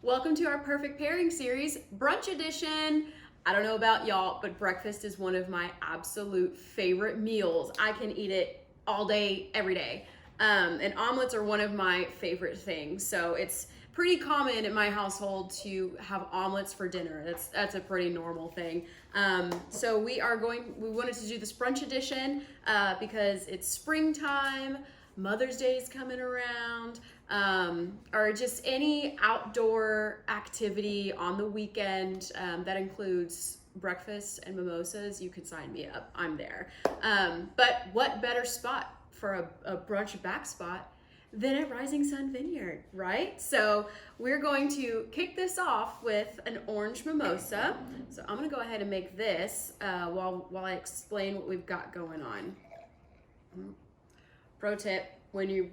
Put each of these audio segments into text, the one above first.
Welcome to our perfect pairing series, brunch edition. I don't know about y'all, but breakfast is one of my absolute favorite meals. I can eat it all day, every day. And omelets are one of my favorite things. So it's pretty common in my household to have omelets for dinner. That's a pretty normal thing. So we wanted to do this brunch edition because it's springtime, Mother's Day is coming around, or just any outdoor activity on the weekend that includes breakfast and mimosas. You can sign me up, I'm there. But what better spot for a brunch back spot than at Rising Sun Vineyard, right? So we're going to kick this off with an orange mimosa. So I'm gonna go ahead and make this while I explain what we've got going on. Pro tip, when you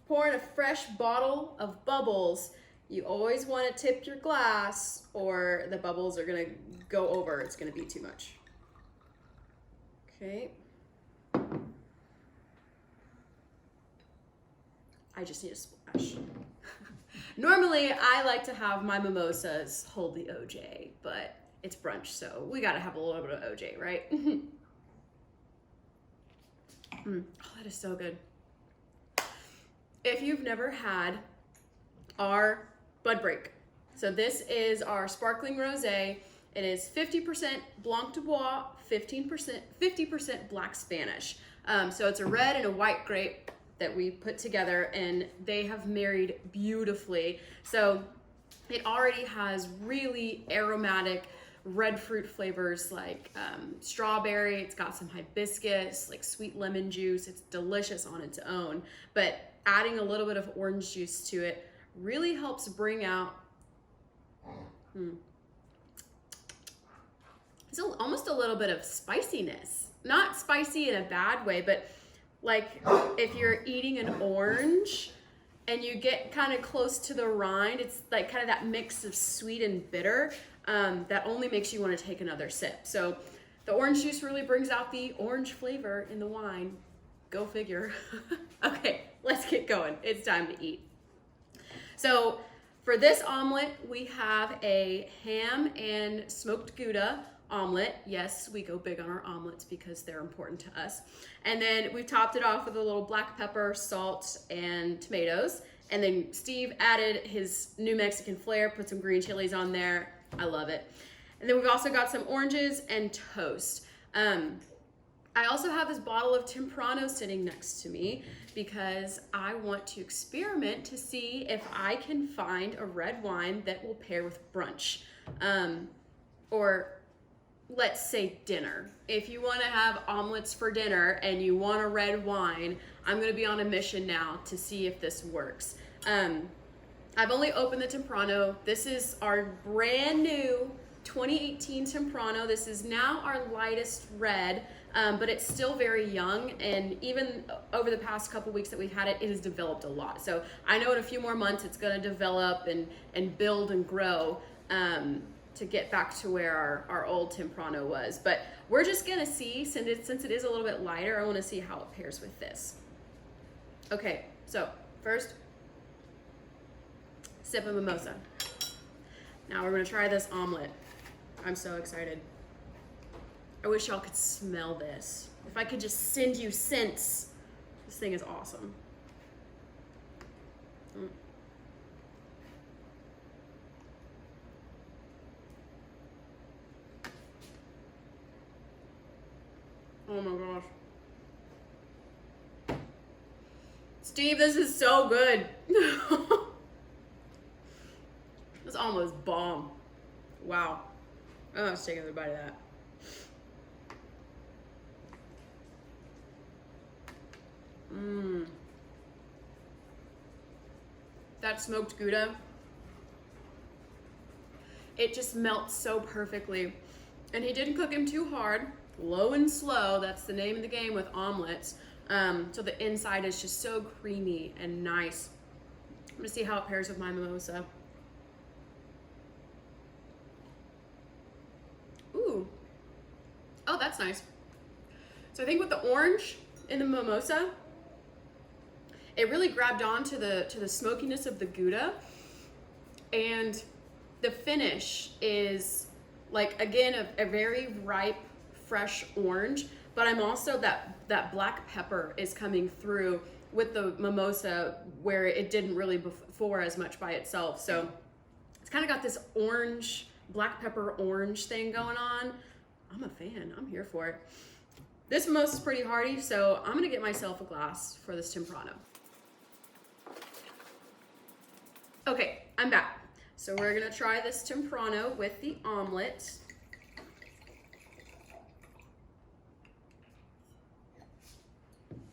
pour in a fresh bottle of bubbles, you always want to tip your glass or the bubbles are going to go over. It's going to be too much. Okay. I just need a splash. Normally, I like to have my mimosas hold the OJ, but it's brunch, so we got to have a little bit of OJ, right? Oh, that is so good. If you've never had our Bud Break, so this is our sparkling rosé. It is 50% Blanc de Bois, 50% Black Spanish. So it's a red and a white grape that we put together, and they have married beautifully. So it already has really aromatic red fruit flavors like strawberry. It's got some hibiscus, like sweet lemon juice. It's delicious on its own, but adding a little bit of orange juice to it really helps bring out it's almost a little bit of spiciness. Not spicy in a bad way, but like if you're eating an orange and you get kind of close to the rind, it's like kind of that mix of sweet and bitter that only makes you want to take another sip. So the orange juice really brings out the orange flavor in the wine. Go figure. Okay, let's get going. It's time to eat. So for this omelet, we have a ham and smoked gouda omelet. Yes, we go big on our omelets because they're important to us. And then we topped it off with a little black pepper, salt, and tomatoes. And then Steve added his New Mexican flair, put some green chilies on there. I love it. And then we've also got some oranges and toast. I also have this bottle of Temprano sitting next to me because I want to experiment to see if I can find a red wine that will pair with brunch. Or let's say dinner. If you want to have omelets for dinner and you want a red wine, I'm going to be on a mission now to see if this works. I've only opened the Temprano. This is our brand new 2018 Temprano. This is now our lightest red, but it's still very young, and even over the past couple weeks that we've had it, it has developed a lot. So I know in a few more months it's going to develop and build and grow to get back to where our old Temprano was. But we're just going to see, since it is a little bit lighter, I want to see how it pairs with this. Okay, so first, sip of mimosa. Now we're going to try this omelet. I'm so excited. I wish y'all could smell this. If I could just send you scents. This thing is awesome. Oh my gosh. Steve, this is so good. It's almost bomb. Wow. Oh, let's take another bite of that. That smoked gouda, it just melts so perfectly. And he didn't cook him too hard, low and slow. That's the name of the game with omelets. So the inside is just so creamy and nice. I'm gonna see how it pairs with my mimosa. Ooh. Oh, that's nice. So I think with the orange in the mimosa, it really grabbed on to the smokiness of the gouda, and the finish is like, again, a very ripe, fresh orange, but I'm also, that black pepper is coming through with the mimosa where it didn't really before as much by itself. So it's kind of got this orange, black pepper orange thing going on. I'm a fan, I'm here for it. This mimosa is pretty hearty, so I'm gonna get myself a glass for this Temprano. Okay, I'm back. So we're gonna try this Temprano with the omelet.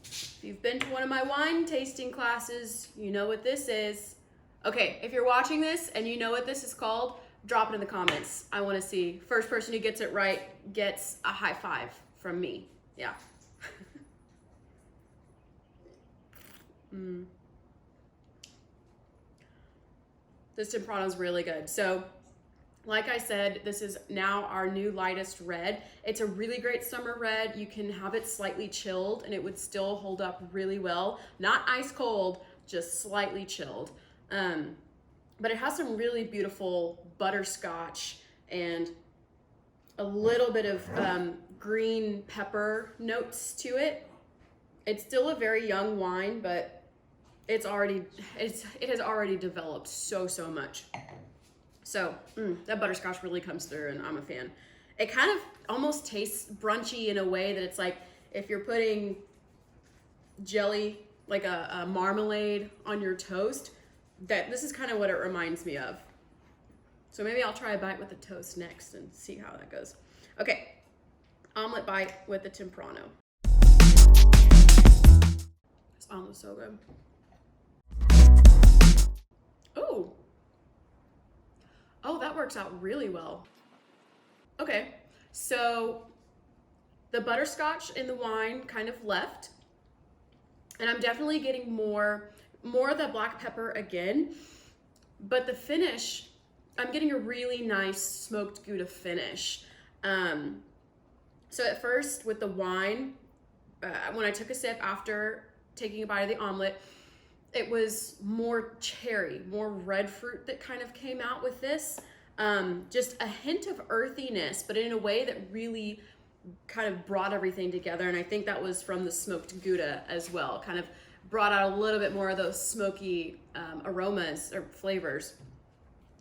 If you've been to one of my wine tasting classes, you know what this is. Okay, if you're watching this and you know what this is called, drop it in the comments. I wanna see. First person who gets it right gets a high five from me. Yeah. This Temprano is really good. So, like I said, this is now our new lightest red. It's a really great summer red. You can have it slightly chilled and it would still hold up really well. Not ice cold, just slightly chilled. But it has some really beautiful butterscotch and a little bit of green pepper notes to it. It's still a very young wine, but it has already developed so much. So that butterscotch really comes through, and I'm a fan. It kind of almost tastes brunchy in a way that it's like if you're putting jelly, like a marmalade on your toast, that this is kind of what it reminds me of. So maybe I'll try a bite with the toast next and see how that goes. Okay, omelet bite with the Temprano. This omelet's so good. Oh, that works out really well. Okay, so the butterscotch in the wine kind of left, and I'm definitely getting more of the black pepper again, but the finish, I'm getting a really nice smoked Gouda finish. So at first with the wine, when I took a sip after taking a bite of the omelet, it was more cherry, more red fruit that kind of came out with this. Just a hint of earthiness, but in a way that really kind of brought everything together. And I think that was from the smoked Gouda as well. Kind of brought out a little bit more of those smoky aromas or flavors.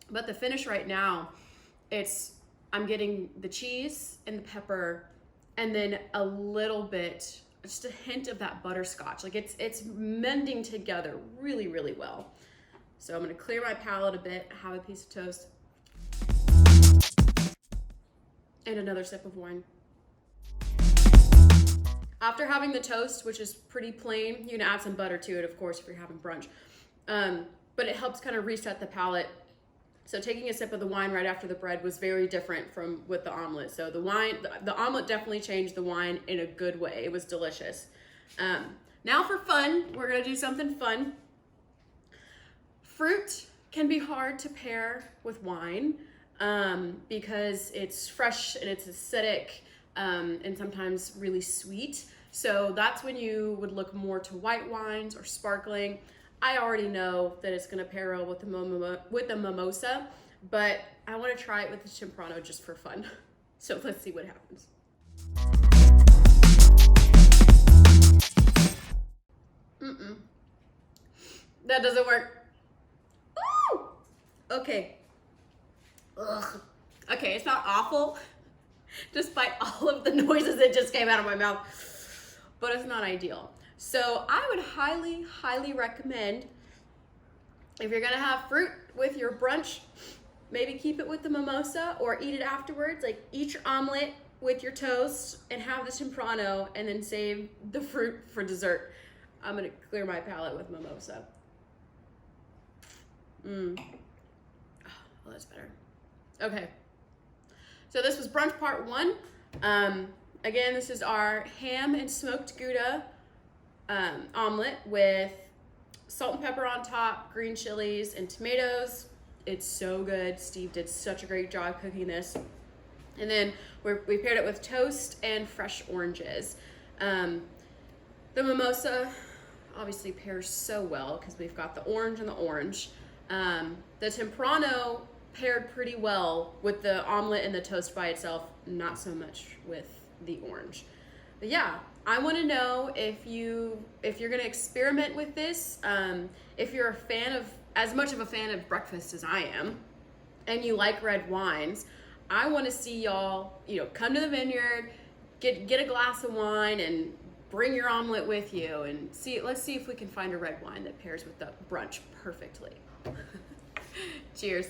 But the finish right now, I'm getting the cheese and the pepper, and then a little bit, just a hint of that butterscotch. Like it's mending together really, really well. So I'm gonna clear my palate a bit, have a piece of toast, and another sip of wine. After having the toast, which is pretty plain, you can add some butter to it, of course, if you're having brunch. But it helps kind of reset the palate. So taking a sip of the wine right after the bread was very different from with the omelet. So the omelet definitely changed the wine in a good way. It was delicious. Now for fun, we're gonna do something fun. Fruit can be hard to pair with wine because it's fresh and it's acidic and sometimes really sweet. So that's when you would look more to white wines or sparkling. I already know that it's gonna pair well with the mimosa, but I wanna try it with the Temprano just for fun. So let's see what happens. That doesn't work. Ooh! Okay. Ugh. Okay, it's not awful, despite all of the noises that just came out of my mouth, but it's not ideal. So I would highly, highly recommend, if you're gonna have fruit with your brunch, maybe keep it with the mimosa or eat it afterwards. Like eat your omelet with your toast and have the Temprano and then save the fruit for dessert. I'm gonna clear my palate with mimosa. Oh, well, that's better. Okay, so this was brunch part 1. Again, this is our ham and smoked Gouda omelet with salt and pepper on top, green chilies, and tomatoes. It's so good. Steve did such a great job cooking this. And then we paired it with toast and fresh oranges. The mimosa obviously pairs so well because we've got the orange and the orange. The Temprano paired pretty well with the omelet and the toast by itself, not so much with the orange. But yeah, I want to know if you're going to experiment with this, if you're a fan of, as much of a fan of breakfast as I am, and you like red wines. I want to see y'all, come to the Vineyard, get a glass of wine and bring your omelet with you, and let's see if we can find a red wine that pairs with the brunch perfectly. Cheers.